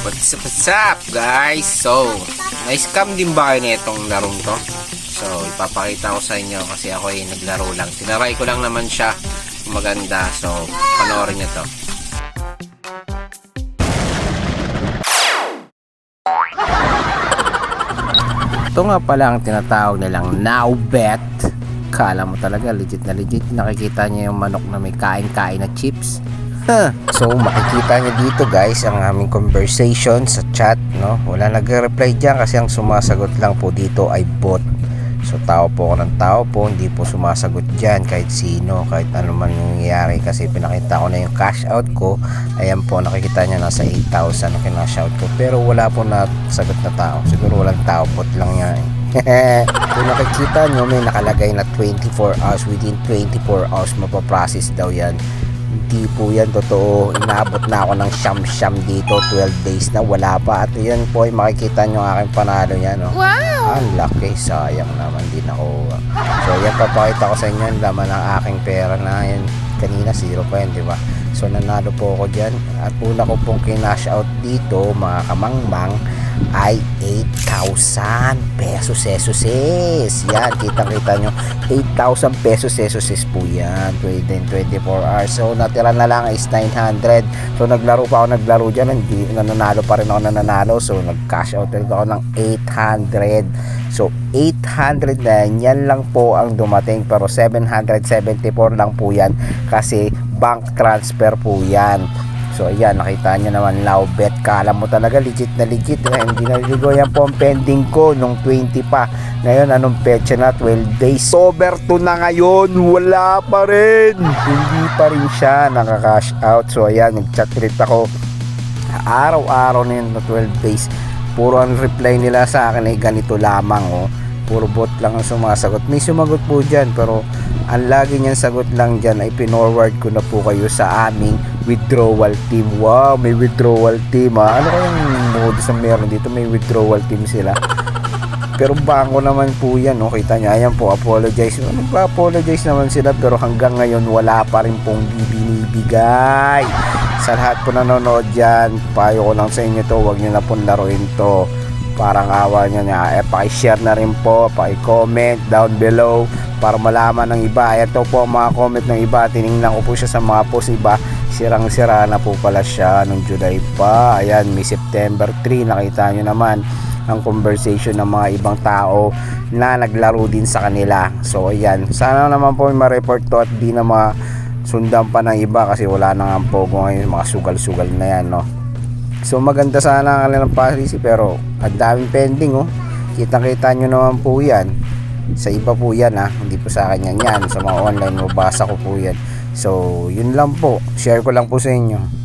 What's up guys? So, na-scam din ba kayo nitong larong to? So, ipapakita ko sa inyo kasi ako ay naglaro lang. Tinaray ko lang naman siya. Maganda. So, panoorin nyo to. Ito nga pala ang tinatawag nilang Now Bet. Kala mo talaga legit na legit. Nakikita niyo yung manok na may kain-kain na chips. So makikita niyo dito guys ang aming conversation sa chat, no? Wala nagre-reply diyan kasi ang sumasagot lang po dito ay bot. So tao po ako ng tao po, hindi po sumasagot diyan kahit sino, kahit ano man nangyayari kasi pinakita ko na yung cash out ko. Ayan po, nakikita niyo nasa 8,000 ang kinash out ko pero wala po na sagot na tao. Siguro walang tao, bot lang yan. Kung nakikita nyo may nakalagay na 24 hours, within 24 hours mapaprocess daw yan. Hindi po yan totoo. Inabot na ako ng siyam dito, 12 days na wala pa. At yan po ay makikita nyo ang aking panalo yan, no? Wow! Ang laki, sayang naman din ako. So yan, papakita ko sa inyo yung laman ng aking pera na yan. Kanina 0 pa yan, diba? So nanalo po ako dyan. At una ko pong kinash out dito mga kamangmang ay 8,000 pesos esoses. Yan, kitang-kita nyo 8,000 pesos esoses po yan within 24 hours. So natira na lang is 900. So naglaro pa ako dyan, hindi, nananalo pa rin ako nananalo. So nag cash out rin ako ng 800. So 800 na yan lang po ang dumating, pero 774 lang po yan kasi bank transfer po yan. So ayan, nakita nyo naman, Now Bet. Kala mo talaga legit na legit, hindi naliligo. Yan po ang pending ko nung 20 pa. Ngayon anong petsa na? 12 days. Over 2 na ngayon, wala pa rin, hindi pa rin siya nakaka-cash out. So ayan, nag-chat ulit ako araw-araw na yun na 12 days. Puro ang reply nila sa akin ay ganito lamang, oh. Puro bot lang ang sumasagot. May sumagot po dyan, pero ang lagi niyang sagot lang dyan ay pinorward ko na po kayo sa aming withdrawal team. Wow, may withdrawal team, ha? Ano kayang modus ang meron dito? May withdrawal team sila. Pero bangko naman po yan, no? Kita niya, ayan po, apologize. Nagpa-apologize naman sila, pero hanggang ngayon wala pa rin pong binibigay. Sa lahat po nanonood dyan, payo ko lang sa inyo to, huwag nyo na pong laruin to. Parang awa nyo na, paki-share na rin po, paki-comment down below para malaman ng iba. Ito po mga comment ng iba, tinignan ko po siya sa mga post iba, sirang-sira na po pala siya nung July pa. Ayan, may September 3, nakita nyo naman ang conversation ng mga ibang tao na naglaro din sa kanila. So ayan, sana naman po ma-report to at di na sundan pa ng iba kasi wala na nga po ngayon, mga sugal-sugal na yan, no? So maganda sana ang kanilang policy pero ang daming pending, oh. Kitang-kita nyo naman po yan. Sa iba po yan, ha, hindi po sa akin yan. Sa mga online, mabasa ko po yan. So yun lang po, share ko lang po sa inyo.